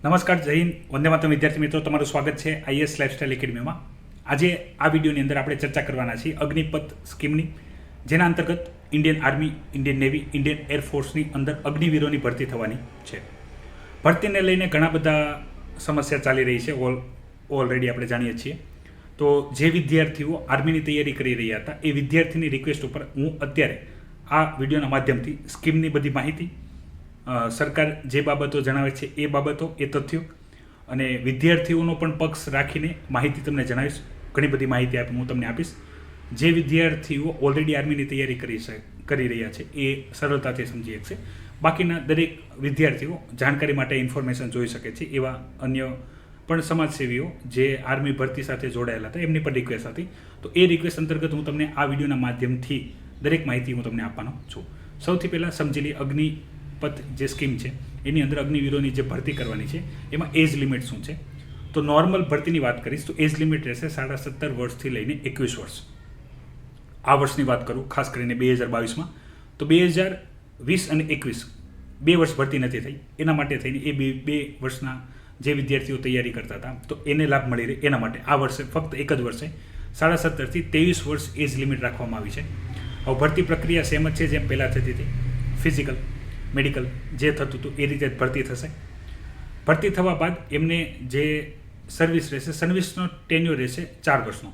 નમસ્કાર, જય હિન્દ, વંદે માતરમ વિદ્યાર્થી મિત્રો, તમારું સ્વાગત છે આઈએસ લાઇફસ્ટાઇલ એકેડમીમાં. આજે આ વિડીયોની અંદર આપણે ચર્ચા કરવાના છીએ અગ્નિપથ સ્કીમની, જેના અંતર્ગત Indian army, Indian navy, Indian એરફોર્સની અંદર અગ્નિવીરોની ભરતી થવાની છે. ભરતીને લઈને ઘણા બધા સમસ્યા ચાલી રહી છે, ઓલરેડી આપણે જાણીએ છીએ. તો જે વિદ્યાર્થીઓ આર્મીની તૈયારી કરી રહ્યા હતા એ વિદ્યાર્થીની રિક્વેસ્ટ ઉપર હું અત્યારે આ વિડીયોના માધ્યમથી સ્કીમની બધી માહિતી, સરકાર જે બાબતો જણાવે છે એ બાબતો, એ તથ્યો અને વિદ્યાર્થીઓનો પણ પક્ષ રાખીને માહિતી તમને જણાવીશ. ઘણી બધી માહિતી હું તમને આપીશ. જે વિદ્યાર્થીઓ ઓલરેડી આર્મીની તૈયારી કરી રહ્યા છે એ સરળતાથી સમજી શકશે. બાકીના દરેક વિદ્યાર્થીઓ જાણકારી માટે ઇન્ફોર્મેશન જોઈ શકે છે. એવા અન્ય પણ સમાજસેવીઓ જે આર્મી ભરતી સાથે જોડાયેલા હતા એમની પણ રિક્વેસ્ટ હતી. તો એ રિક્વેસ્ટ અંતર્ગત હું તમને આ વિડીયોના માધ્યમથી દરેક માહિતી હું તમને આપવાનો છું. સૌથી પહેલાં સમજી લઈએ અગ્નિપથ જે સ્કીમ છે એની અંદર અગ્નિવીરોની જે ભરતી કરવાની છે એમાં એજ લિમિટ શું છે. તો નોર્મલ ભરતીની વાત કરીશ તો એજ લિમિટ રહેશે 17.5 વર્ષથી લઈને 21 વર્ષ. આ વર્ષની વાત કરું ખાસ કરીને 2022માં, તો 2020 અને 21 2 વર્ષ ભરતી નથી થઈ. એના માટે થઈને એ બે વર્ષના જે વિદ્યાર્થીઓ તૈયારી કરતા હતા તો એને લાભ મળી રહે એના માટે આ વર્ષે ફક્ત એક જ વર્ષે 17.5 થી 23 વર્ષ એજ લિમિટ રાખવામાં આવી છે. હવે ભરતી પ્રક્રિયા સેમ જ છે જેમ પહેલાં થતી હતી. ફિઝિકલ, મેડિકલ જે થતું હતું એ રીતે જ ભરતી થશે. ભરતી થવા બાદ એમને જે સર્વિસ રહેશે, સર્વિસનો ટેન્યોર રહેશે 4 વર્ષનો.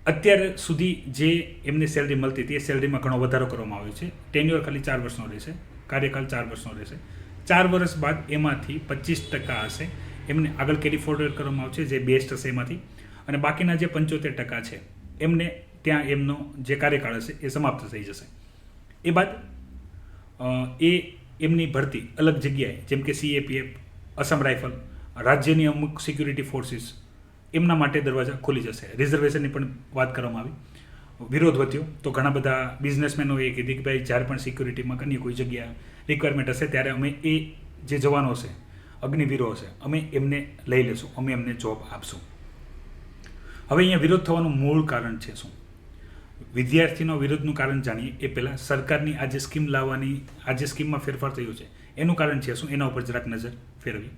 અત્યાર સુધી જે એમને સેલરી મળતી હતી એ સેલરીમાં ઘણો વધારો કરવામાં આવ્યો છે. ટેન્યોર ખાલી 4 વર્ષનો રહેશે, કાર્યકાળ 4 વર્ષનો રહેશે. 4 વર્ષ બાદ એમાંથી 25% હશે એમને આગળ કેરી ફોરવર્ડ કરવામાં આવશે, જે બેસ્ટ હશે એમાંથી. અને બાકીના જે 75% છે એમને ત્યાં એમનો જે કાર્યકાળ હશે એ સમાપ્ત થઈ જશે. એ બાદ એ એમની ભરતી અલગ જગ્યાએ જેમ કે CAPF, અસમ રાઇફલ, રાજ્યની અમુક સિક્યુરિટી ફોર્સિસ એમના માટે દરવાજા ખુલી જશે. રિઝર્વેશનની પણ વાત કરવામાં આવી. વિરોધ વધ્યો તો ઘણા બધા બિઝનેસમેનોએ કીધું કે ભાઈ જ્યારે પણ સિક્યુરિટીમાં કની કોઈ જગ્યા રિક્વાયરમેન્ટ હશે ત્યારે અમે એ જે જવાનો હશે, અગ્નિવીરો હશે, અમે એમને લઈ લેશું, અમે એમને જોબ આપશું. હવે અહીંયા વિરોધ થવાનું મૂળ કારણ છે શું? વિદ્યાર્થીનો વિરોધનું કારણ જાણીએ એ પહેલાં સરકારની આ જે સ્કીમ લાવવાની, આ જે સ્કીમમાં ફેરફાર થયો છે એનું કારણ છે શું, એના ઉપર જરાક નજર ફેરવી.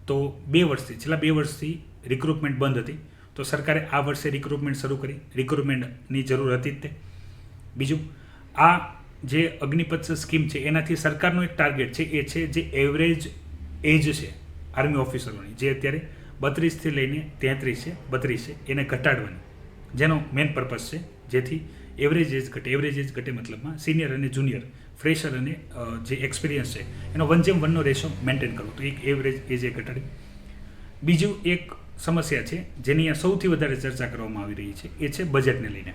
તો છેલ્લા 2 વર્ષથી રિક્રુટમેન્ટ બંધ હતી. તો સરકારે આ વર્ષે રિક્રુટમેન્ટ શરૂ કરી. રિક્રુટમેન્ટની જરૂર હતી જ તે. બીજું, આ જે અગ્નિપથ સ્કીમ છે એનાથી સરકારનો એક ટાર્ગેટ છે, એ છે જે એવરેજ એજ છે આર્મી ઓફિસરોની, જે અત્યારે 32થી લઈને 33 છે, 32 છે, એને ઘટાડવાની, જેનો મેઇન પર્પઝ છે જેથી એવરેજ એજ ઘટે. એવરેજ એજ ઘટે મતલબમાં સિનિયર અને જુનિયર, ફ્રેશર અને જે એક્સપિરિયન્સ છે એનો 1:1 રેશિયો મેન્ટેન કરવો. તો એક એવરેજ એજ એ ઘટાડી. બીજું એક સમસ્યા છે જેની અહીંયા સૌથી વધારે ચર્ચા કરવામાં આવી રહી છે એ છે બજેટને લઈને.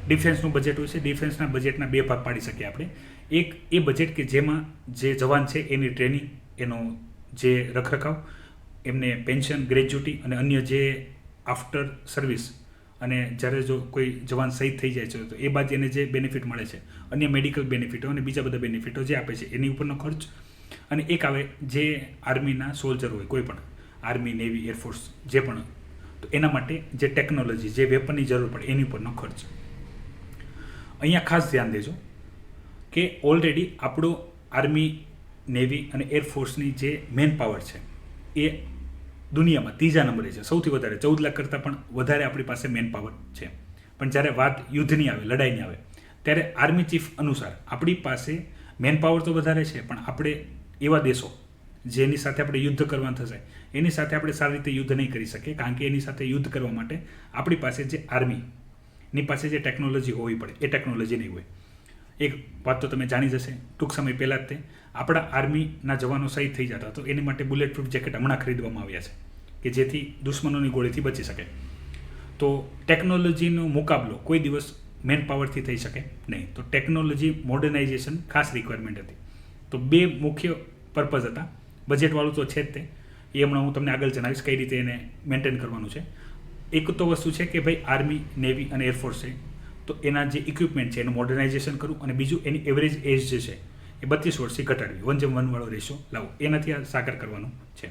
ડિફેન્સનું બજેટ હોય છે. ડિફેન્સના બજેટના 2 ભાગ પાડી શકીએ આપણે. એક એ બજેટ કે જેમાં જે જવાન છે એની ટ્રેનિંગ, એનો જે રખરખાવ, એમને પેન્શન, ગ્રેજ્યુટી અને અન્ય જે આફ્ટર સર્વિસ અને જ્યારે જો કોઈ જવાન શહીદ થઈ જાય છે તો એ બાદ એને જે બેનિફિટ મળે છે, અન્ય મેડિકલ બેનિફિટો અને બીજા બધા બેનિફિટો જે આપે છે એની ઉપરનો ખર્ચ. અને એક આવે જે આર્મીના સોલ્જર હોય, કોઈ પણ આર્મી, નેવી, એરફોર્સ જે પણ, તો એના માટે જે ટેકનોલોજી, જે વેપનની જરૂર પડે એની ઉપરનો ખર્ચ. અહીંયા ખાસ ધ્યાન દેજો કે ઓલરેડી આપણો આર્મી, નેવી અને એરફોર્સની જે મેન પાવર છે એ દુનિયામાં 3જા નંબરે છે. સૌથી વધારે 14 લાખ કરતાં પણ વધારે આપણી પાસે મેન પાવર છે. પણ જ્યારે વાત યુદ્ધની આવે, લડાઈની આવે, ત્યારે આર્મી ચીફ અનુસાર આપણી પાસે મેન પાવર તો વધારે છે, પણ આપણે એવા દેશો જેની સાથે આપણે યુદ્ધ કરવાનું થશે એની સાથે આપણે સારી રીતે યુદ્ધ નહીં કરી શકીએ, કારણ કે એની સાથે યુદ્ધ કરવા માટે આપણી પાસે જે આર્મીની પાસે જે ટેકનોલોજી હોવી પડે એ ટેકનોલોજી નહીં હોય. એક વાત તો તમે જાણી જશે, ટૂંક સમય પહેલાં જ તે આપણા આર્મીના જવાનો શહીદ થઈ જતા, તો એની માટે બુલેટ પ્રૂફ જેકેટ હમણાં ખરીદવામાં આવ્યા છે કે જેથી દુશ્મનોની ગોળીથી બચી શકે. તો ટેકનોલોજીનો મુકાબલો કોઈ દિવસ મેન પાવરથી થઈ શકે નહીં. તો ટેકનોલોજી મોડર્નાઇઝેશન ખાસ રિક્વાયરમેન્ટ હતી. તો 2 મુખ્ય પર્પઝ હતા. બજેટવાળું તો છે જ તે, એ હમણાં હું તમને આગળ જણાવીશ કઈ રીતે એને મેન્ટેન કરવાનું છે. એક તો વસ્તુ છે કે ભાઈ આર્મી, નેવી અને એરફોર્સ છે તો એના જે ઇક્વિપમેન્ટ છે એનું મોડર્નાઇઝેશન કરવું, અને બીજું એની એવરેજ એજ જે છે એ 32 વર્ષથી ઘટાડવી, 1:1 વાળો રેશિયો લાવો, એનાથી આ સાકાર કરવાનું છે.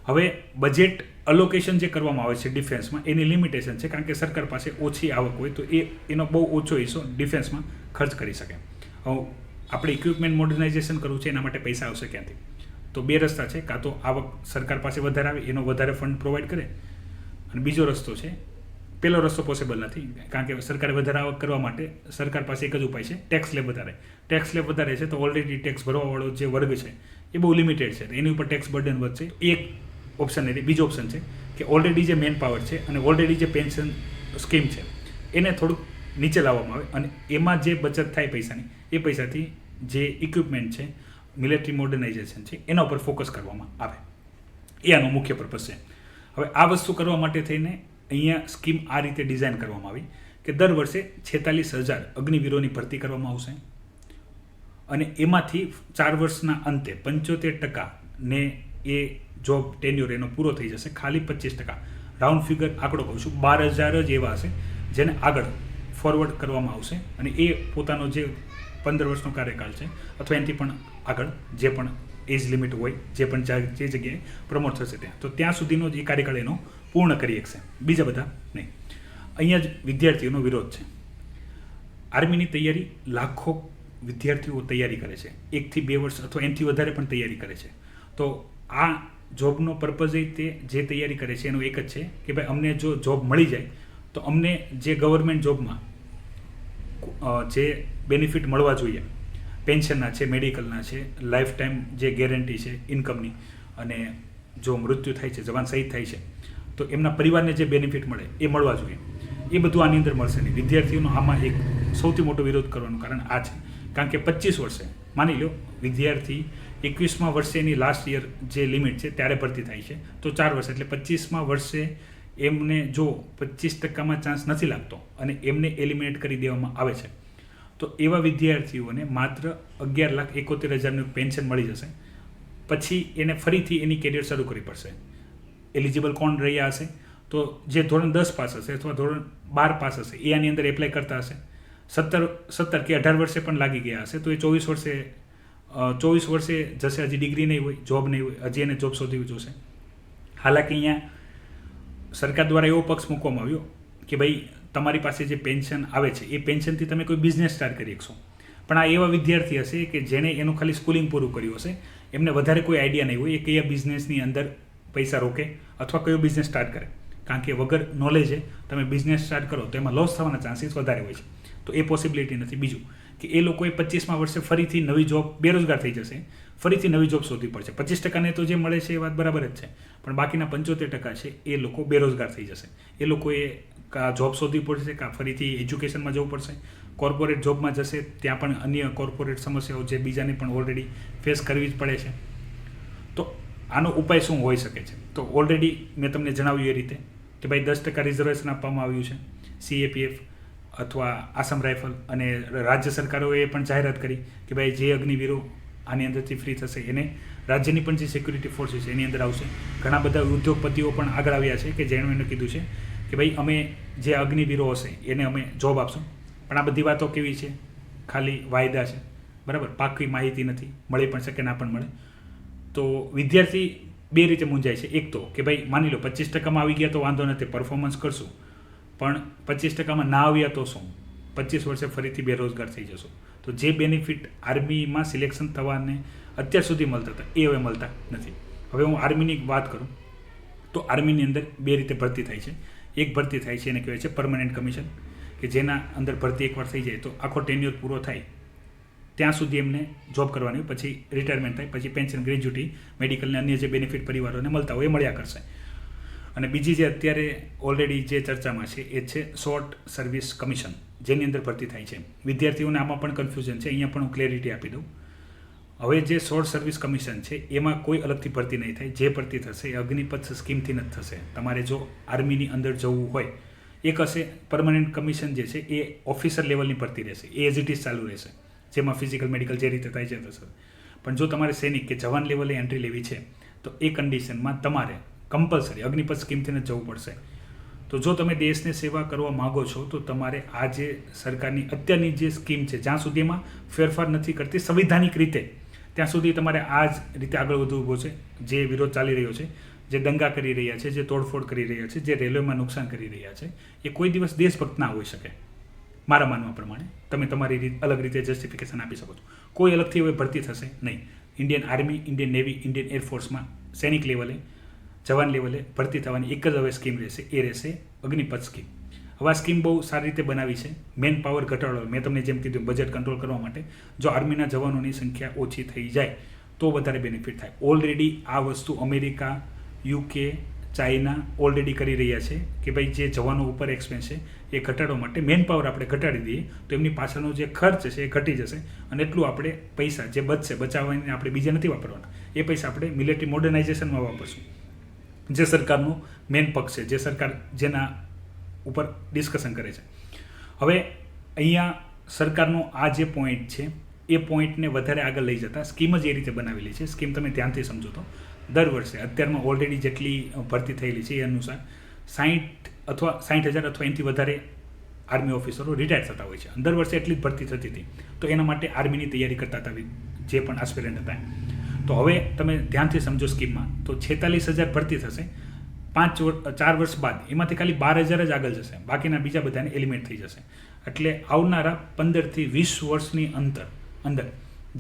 હવે બજેટ અલોકેશન જે કરવામાં આવે છે ડિફેન્સમાં એની લિમિટેશન છે, કારણ કે સરકાર પાસે ઓછી આવક હોય તો એનો બહુ ઓછો હિસ્સો ડિફેન્સમાં ખર્ચ કરી શકે. હવે આપણે ઇક્વિપમેન્ટ મોડર્નાઇઝેશન કરવું છે એના માટે પૈસા આવશે ક્યાંથી? તો બે રસ્તા છે, કાં તો આવક સરકાર પાસે વધારે આવે એનો વધારે ફંડ પ્રોવાઈડ કરે, અને બીજો રસ્તો છે, પહેલો રસ્તો પોસિબલ નથી, કારણ કે સરકારે વધારે આવક કરવા માટે સરકાર પાસે એક જ ઉપાય છે, ટેક્સ સ્લેબ વધારે. ટેક્સ સ્લેબ વધારે છે તો ઓલરેડી ટેક્સ ભરવાવાળો જે વર્ગ છે એ બહુ લિમિટેડ છે, એની ઉપર ટેક્સ બર્ડન વધશે. એક ઓપ્શન નથી. બીજો ઓપ્શન છે કે ઓલરેડી જે મેન પાવર છે અને ઓલરેડી જે પેન્શન સ્કીમ છે એને થોડુંક નીચે લાવવામાં આવે, અને એમાં જે બચત થાય પૈસાની, એ પૈસાથી જે ઇક્વિપમેન્ટ છે, મિલિટરી મોડર્નાઇઝેશન છે, એના ઉપર ફોકસ કરવામાં આવે. એ આનો મુખ્ય પર્પઝ છે. હવે આ વસ્તુ કરવા માટે થઈને અહીંયા સ્કીમ આ રીતે ડિઝાઇન કરવામાં આવી કે દર વર્ષે 46,000 અગ્નિવીરોની ભરતી કરવામાં આવશે, અને એમાંથી 4 વર્ષના અંતે 75% ને એ જોબ ટેન્યુર એનો પૂરો થઈ જશે. ખાલી 25%, રાઉન્ડ ફિગર આંકડો કહું છું, 12,000 જ એવા હશે જેને આગળ ફોરવર્ડ કરવામાં આવશે, અને એ પોતાનો જે 15 વર્ષનો કાર્યકાળ છે અથવા એનાથી પણ આગળ જે પણ એજ લિમિટ હોય, જે પણ જે જગ્યાએ પ્રમોટ થશે ત્યાં સુધીનો જે કાર્યકાળ એનો પૂર્ણ કરી શકશે, બીજા બધા નહીં. અહીંયા જ વિદ્યાર્થીઓનો વિરોધ છે. આર્મીની તૈયારી લાખો વિદ્યાર્થીઓ તૈયારી કરે છે, 1 થી 2 વર્ષ અથવા એનાથી વધારે પણ તૈયારી કરે છે. તો આ જોબનો પર્પઝ તે જે તૈયારી કરે છે એનો એક જ છે કે ભાઈ અમને જો જોબ મળી જાય તો અમને જે ગવર્મેન્ટ જોબમાં જે બેનિફિટ મળવા જોઈએ, પેન્શનના છે, મેડિકલના છે, લાઈફ ટાઈમ જે ગેરંટી છે ઇન્કમની, અને જો મૃત્યુ થાય છે, જવાન શહીદ થાય છે તો એમના પરિવારને જે બેનિફિટ મળે એ મળવા જોઈએ. એ બધું આની અંદર મળશે નહીં. વિદ્યાર્થીઓનો આમાં એક સૌથી મોટો વિરોધ કરવાનું કારણ આ છે, કારણ કે 25 વર્ષે માની લો વિદ્યાર્થી 21મા વર્ષે એની લાસ્ટ યર જે લિમિટ છે ત્યારે ભરતી થાય છે, તો 4 વર્ષ એટલે 25મા વર્ષે એમને જો 25%માં ચાન્સ નથી લાગતો અને એમને એલિમિનેટ કરી દેવામાં આવે છે, તો એવા વિદ્યાર્થીઓને માત્ર 11,71,000નું પેન્શન મળી જશે. પછી એને ફરીથી એની કેરિયર શરૂ કરવી પડશે. એલિજિબલ કોણ રહ્યા હશે? તો જે ધોરણ 10 પાસ હશે અથવા ધોરણ 12 પાસ હશે એ આની અંદર એપ્લાય કરતા હશે. 17 કે 18 વર્ષે પણ લાગી ગયા હશે તો એ 24 વર્ષે જશે, હજી ડિગ્રી નહીં હોય, જોબ નહીં હોય, હજી એને જોબ શોધવી જોશે. હાલાકી અહીંયા સરકાર દ્વારા એવો પક્ષ મૂકવામાં આવ્યો કે ભાઈ તમારી પાસે જે પેન્શન આવે છે એ પેન્શનથી તમે કોઈ બિઝનેસ સ્ટાર્ટ કરી શકશો. પણ આ એવા વિદ્યાર્થી હશે કે જેણે એનું ખાલી સ્કૂલિંગ પૂરું કર્યું હશે, એમને વધારે કોઈ આઈડિયા નહીં હોય એ કયા બિઝનેસની અંદર પૈસા રોકે અથવા કયો બિઝનેસ સ્ટાર્ટ કરે, કારણ કે વગર નોલેજે તમે બિઝનેસ સ્ટાર્ટ કરો તો એમાં લોસ થવાના ચાન્સીસ વધારે હોય છે. તો એ પોસિબિલિટી નથી. બીજું કે એ લોકોએ 25મા વર્ષે ફરીથી નવી જોબ, બેરોજગાર થઈ જશે, ફરીથી નવી જોબ શોધવી પડશે. 25%ને તો જે મળે છે એ વાત બરાબર જ છે, પણ બાકીના 75% છે એ લોકો બેરોજગાર થઈ જશે. એ લોકોએ કાં જોબ શોધવી પડશે, કાં ફરીથી એજ્યુકેશનમાં જવું પડશે, કોર્પોરેટ જોબમાં જશે, ત્યાં પણ અન્ય કોર્પોરેટ સમસ્યાઓ જે બીજાને પણ ઓલરેડી ફેસ કરવી જ પડે છે. તો આનો ઉપાય શું હોઈ શકે છે? તો ઓલરેડી મેં તમને જણાવ્યું એ રીતે કે ભાઈ 10% રિઝર્વેશન આપવામાં આવ્યું છે. CAPF અથવા આસામ રાઇફલ અને રાજ્ય સરકારોએ પણ જાહેરાત કરી કે ભાઈ જે અગ્નિવીરો આની અંદરથી ફ્રી થશે એને રાજ્યની પણ જે સિક્યુરિટી ફોર્સીસ છે એની અંદર આવશે. ઘણા બધા ઉદ્યોગપતિઓ પણ આગળ આવ્યા છે કે જેણે એને કીધું છે કે ભાઈ અમે જે અગ્નિવીરો હશે એને અમે જોબ આપશું. પણ આ બધી વાતો કેવી છે? ખાલી વાયદા છે, બરાબર, પાકી માહિતી નથી, મળી પણ શકે ના પણ મળે. તો વિદ્યાર્થી બે રીતે મૂંઝાય છે. એક તો કે ભાઈ માની લો 25%માં આવી ગયા તો વાંધો નથી, પરફોર્મન્સ કરશું, પણ 25%માં ના આવ્યા તો શું? 25 વર્ષે ફરીથી બેરોજગાર થઈ જશો. તો જે બેનિફિટ આર્મીમાં સિલેક્શન થવાને અત્યાર સુધી મળતા હતા એ હવે મળતા નથી. હવે હું આર્મીની વાત કરું તો આર્મીની અંદર બે રીતે ભરતી થાય છે. એક ભરતી થાય છે એને કહેવાય છે પરમનન્ટ કમિશન, કે જેના અંદર ભરતી એકવાર થઈ જાય તો આખો ટેન્યુર પૂરો થાય ત્યાં સુધી એમને જોબ કરવાની, પછી રિટાયરમેન્ટ થાય, પછી પેન્શન, ગ્રેજ્યુટી, મેડિકલને અન્ય જે બેનિફિટ પરિવારોને મળતા હોય એ મળ્યા કરશે. અને બીજી જે અત્યારે ઓલરેડી જે ચર્ચામાં છે એ છે શોર્ટ સર્વિસ કમિશન, જેની અંદર ભરતી થાય છે. વિદ્યાર્થીઓને આમાં પણ કન્ફ્યુઝન છે, અહીંયા પણ હું ક્લેરિટી આપી દઉં. હવે જે શોર્ટ સર્વિસ કમિશન છે એમાં કોઈ અલગથી ભરતી નહીં થાય. જે ભરતી થશે એ અગ્નિપથ સ્કીમથી જ થશે. તમારે જો આર્મીની અંદર જવું હોય, એક હશે પરમનન્ટ કમિશન જે છે એ ઓફિસર લેવલની ભરતી રહેશે, એ એઝ ઇટ ઇઝ ચાલુ રહેશે, જેમાં ફિઝિકલ મેડિકલ જે રીતે થાય છે થશે. પણ જો તમારે સૈનિક કે જવાન લેવલે એન્ટ્રી લેવી છે તો એ કન્ડિશનમાં તમારે કમ્પલસરી અગ્નિપથ સ્કીમથી જ જવું પડશે. તો જો તમે દેશને સેવા કરવા માગો છો તો તમારે આ જે સરકારની અત્યારની જે સ્કીમ છે જ્યાં સુધી એમાં ફેરફાર નથી કરતી સંવિધાનિક રીતે, ત્યાં સુધી તમારે આ જ રીતે આગળ વધવું ઊભો છે. જે વિરોધ ચાલી રહ્યો છે, જે દંગા કરી રહ્યા છે, જે તોડફોડ કરી રહ્યા છે, જે રેલવેમાં નુકસાન કરી રહ્યા છે, એ કોઈ દિવસ દેશભક્ત ના હોઈ શકે. મારા માનવા પ્રમાણે તમે તમારી અલગ રીતે જસ્ટિફિકેશન આપી શકો છો. કોઈ અલગથી હવે ભરતી થશે નહીં. Indian army, Indian navy, Indian એરફોર્સમાં સૈનિક લેવલે, જવાન લેવલે ભરતી થવાની એક જ હવે સ્કીમ રહેશે, એ રહેશે અગ્નિપથ સ્કીમ. હવે આ સ્કીમ બહુ સારી રીતે બનાવી છે. મેન પાવર ઘટાડો, મેં તમને જેમ કીધું બજેટ કંટ્રોલ કરવા માટે, જો આર્મીના જવાનોની સંખ્યા ઓછી થઈ જાય તો વધારે બેનિફિટ થાય. ઓલરેડી આ વસ્તુ અમેરિકા, UK, ચાઇના ઓલરેડી કરી રહ્યા છે કે ભાઈ જે જવાનો ઉપર એક્સપેન્સ છે એ ઘટાડવા માટે મેન પાવર આપણે ઘટાડી દઈએ તો એમની પાછળનો જે ખર્ચ છે એ ઘટી જશે અને એટલું આપણે પૈસા જે બચશે બચાવવાને આપણે બીજે નથી વાપરવાના, એ પૈસા આપણે મિલિટરી મોડર્નાઇઝેશનમાં વાપરશું, જે સરકારનો મેન પક્ષ છે, જે સરકાર જેના ઉપર ડિસ્કશન કરે છે. હવે અહીંયા સરકારનો આ જે પોઈન્ટ છે એ પોઈન્ટને વધારે આગળ લઈ જતા સ્કીમ જ એ રીતે બનાવેલી છે. સ્કીમ તમે ધ્યાનથી સમજો તો દર વર્ષે અત્યારમાં ઓલરેડી જેટલી ભરતી થયેલી છે એ અનુસાર 60,000 અથવા એનાથી વધારે આર્મી ઓફિસરો રિટાયર થતા હોય છે. દર વર્ષે એટલી જ ભરતી થતી હતી. તો એના માટે આર્મીની તૈયારી કરતા હતા જે પણ આસ્પિરન્ટ હતા. તો હવે તમે ધ્યાનથી સમજો સ્કીમમાં તો 46,000 ભરતી થશે. 4 વર્ષ બાદ એમાંથી ખાલી 12,000 જ આગળ જશે, બાકીના બીજા બધાને એલિમેન્ટ થઈ જશે. એટલે આવનારા 15 થી 20 વર્ષની અંદર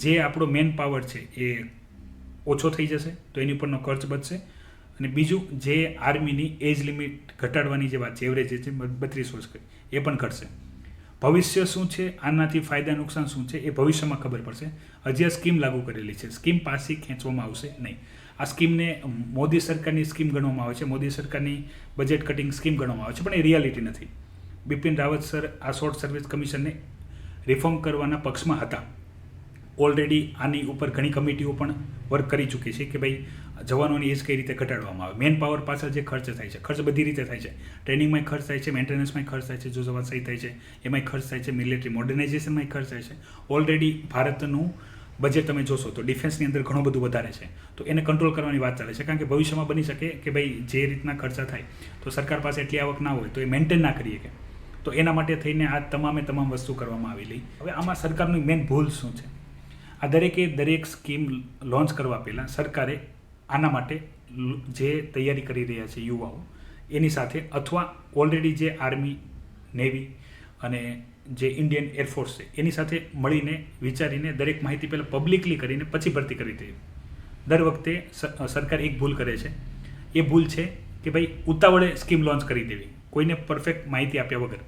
જે આપણો મેન પાવર છે એ ઓછો થઈ જશે, તો એની ઉપરનો ખર્ચ બચશે. અને બીજું જે આર્મીની એજ લિમિટ ઘટાડવાની જે વાત છે, એવરેજ છે 32 વર્ષ એ પણ ઘટશે. ભવિષ્ય શું છે, આનાથી ફાયદા નુકસાન શું છે એ ભવિષ્યમાં ખબર પડશે. હજી આ સ્કીમ લાગુ કરેલી છે, સ્કીમ પાછી ખેંચવામાં આવશે નહીં. આ સ્કીમને મોદી સરકારની સ્કીમ ગણવામાં આવે છે, મોદી સરકારની બજેટ કટિંગ સ્કીમ ગણવામાં આવે છે, પણ એ રિયાલિટી નથી. બિપિન રાવત સર આ શોર્ટ સર્વિસ કમિશનને રિફોર્મ કરવાના પક્ષમાં હતા. ઓલરેડી આની ઉપર ઘણી કમિટીઓ પણ વર્ક કરી ચૂકી છે કે ભાઈ જવાનોની એજ કઈ રીતે ઘટાડવામાં આવે. મેન પાવર પાછળ જે ખર્ચ થાય છે, ખર્ચ બધી રીતે થાય છે. ટ્રેનિંગમાં ખર્ચ થાય છે, મેન્ટેનન્સમાં ખર્ચ થાય છે, જો જવાન સહી થાય છે એમાંય ખર્ચ થાય છે, મિલિટરી મોડર્નાઇઝેશનમાં ખર્ચ થાય છે. ઓલરેડી ભારતનું બજેટ તમે જોશો તો ડિફેન્સની અંદર ઘણું બધું વધારે છે. તો એને કંટ્રોલ કરવાની વાત ચાલે છે, કારણ કે ભવિષ્યમાં બની શકે કે ભાઈ જે રીતના ખર્ચા થાય તો સરકાર પાસે એટલી આવક ના હોય તો એ મેન્ટેન ના કરી શકે. તો એના માટે થઈને આ તમામ વસ્તુ કરવામાં આવેલી. હવે આમાં સરકારની મેન ભૂલ શું છે? આ દરેક સ્કીમ લોન્ચ કરવા પહેલાં સરકારે આના માટે જે તૈયારી કરી રહ્યા છે યુવાઓ એની સાથે અથવા ઓલરેડી જે આર્મી, નેવી અને જે ઇન્ડિયન એરફોર્સ છે એની સાથે મળીને વિચારીને દરેક માહિતી પહેલાં પબ્લિકલી કરીને પછી ભરતી કરી હતી. દર વખતે સરકાર એક ભૂલ કરે છે, એ ભૂલ છે કે ભાઈ ઉતાવળે સ્કીમ લોન્ચ કરી દેવી, કોઈને પરફેક્ટ માહિતી આપ્યા વગર.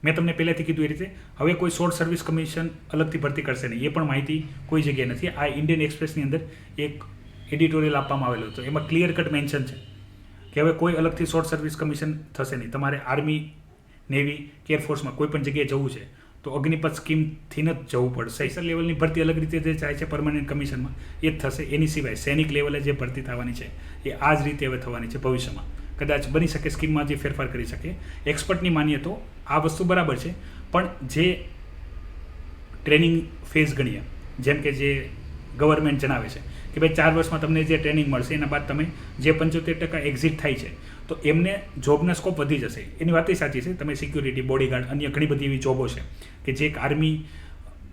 મેં તમને પહેલાંથી કીધું એ રીતે હવે કોઈ શોર્ટ સર્વિસ કમિશન અલગથી ભરતી કરશે નહીં, એ પણ માહિતી કોઈ જગ્યાએ નથી. આ ઇન્ડિયન એક્સપ્રેસની અંદર એક એડિટોરિયલ આપવામાં આવેલો હતો, એમાં ક્લિયર કટ મેન્શન છે કે હવે કોઈ અલગથી શોર્ટ સર્વિસ કમિશન થશે નહીં. તમારે આર્મી, નેવી કે એરફોર્સમાં કોઈ પણ જગ્યાએ જવું છે તો અગ્નિપથ સ્કીમથી જ જવું પડશે. ઓફિસર લેવલની ભરતી અલગ રીતે જે થાય છે પરમાનન્ટ કમિશનમાં એ જ થશે. એની સિવાય સૈનિક લેવલે જે ભરતી થવાની છે એ આ જ રીતે હવે થવાની છે ભવિષ્યમાં. કદાચ બની શકે સ્કીમમાં જે ફેરફાર કરી શકે. એક્સપર્ટની માનીએ તો આ વસ્તુ બરાબર છે, પણ જે ટ્રેનિંગ ફેઝ ગણીએ, જેમ કે જે ગવર્મેન્ટ જણાવે છે કે ભાઈ 4 વર્ષમાં તમને જે ટ્રેનિંગ મળશે એના બાદ તમે જે 75% એક્ઝિટ થાય છે તો એમને જોબના સ્કોપ વધી જશે. એની વાત સાચી છે. તમે સિક્યુરિટી, બોડીગાર્ડ, અન્ય ઘણી બધી એવી જોબો છે કે જે એક આર્મી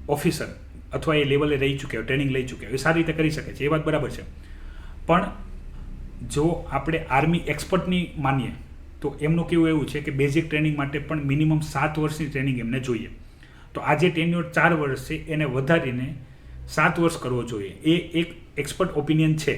ઓફિસર અથવા એ લેવલે રહી ચૂક્યા હોય, ટ્રેનિંગ લઈ ચૂક્યા હોય, એ સારી રીતે કરી શકે છે, એ વાત બરાબર છે. પણ જો આપણે આર્મી એક્સપર્ટની માનીએ તો એમનું કેવું એવું છે કે બેઝિક ટ્રેનિંગ માટે પણ મિનિમમ 7 વર્ષની ટ્રેનિંગ એમને જોઈએ. તો આ જે ટેન્યોર 4 વર્ષ છે એને વધારીને 7 વર્ષ કરવો જોઈએ. એ એક એક્સપર્ટ ઓપિનિયન છે,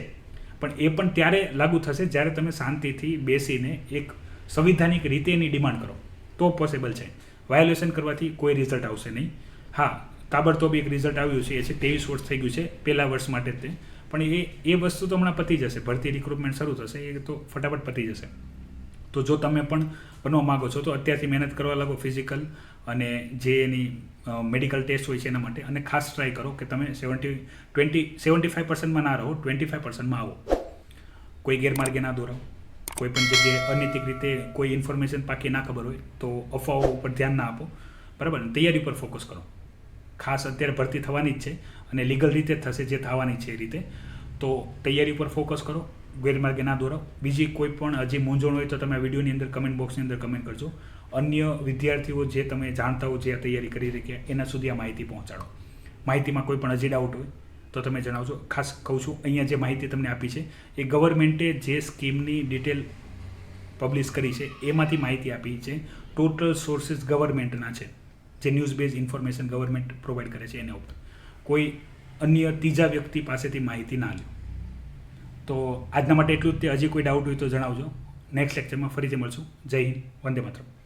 પણ એ પણ ત્યારે લાગુ થશે જ્યારે તમે શાંતિથી બેસીને એક સંવિધાનિક રીતે એની ડિમાન્ડ કરો તો પોસિબલ છે. વાયોલેશન કરવાથી કોઈ રિઝલ્ટ આવશે નહીં. હા, તાબડતોબ એક રિઝલ્ટ આવ્યું છે, એ છે 23 વર્ષ થઈ ગયું છે પહેલા વર્ષ માટે તે, પણ એ વસ્તુ તો હમણાં પતી જશે. ભરતી રિક્રુટમેન્ટ શરૂ થશે એ તો ફટાફટ પતી જશે. તો જો તમે પણ બનવા માગો છો તો અત્યારથી મહેનત કરવા લાગો ફિઝિકલ અને જે એની મેડિકલ ટેસ્ટ હોય છે એના માટે, અને ખાસ ટ્રાય કરો કે તમે 75%માં ના રહો, 25%માં આવો. કોઈ ગેરમાર્ગે ના દોરાવો, કોઈ પણ જગ્યાએ અનૈતિક રીતે કોઈ ઇન્ફોર્મેશન પાકી ના ખબર હોય તો અફવાઓ ઉપર ધ્યાન ના આપો, બરાબર. તૈયારી પર ફોકસ કરો. ખાસ અત્યારે ભરતી થવાની જ છે અને લીગલ રીતે થશે જે થવાની છે એ રીતે. તો તૈયારી ઉપર ફોકસ કરો, ગેરમાર્ગે ના દોરાવો. બીજી કોઈ પણ હજી મૂંઝવણ હોય તો તમે આ વિડીયોની અંદર કમેન્ટ બોક્સની અંદર કમેન્ટ કરજો. અન્ય વિદ્યાર્થીઓ જે તમે જાણતા હો જે આ તૈયારી કરી રહ્યા એના સુધી આ માહિતી પહોંચાડો. માહિતીમાં કોઈ પણ હજી ડાઉટ હોય તો તમે જણાવજો. ખાસ કહું છું, અહીંયા જે માહિતી તમને આપી છે એ ગવર્મેન્ટે જે સ્કીમની ડિટેલ પબ્લિશ કરી છે એમાંથી માહિતી આપી છે. ટોટલ સોર્સિસ ગવર્મેન્ટના છે, જે news base information government provide કરે છે એના ઉપર. કોઈ અન્ય ત્રીજા વ્યક્તિ પાસેથી માહિતી ના લો. તો આજના માટે એટલું જ. તે હજી કોઈ ડાઉટ હોય તો જણાવજો. નેક્સ્ટ લેક્ચરમાં ફરીથી મળશું. જય હિન્દ, વંદે માતરમ.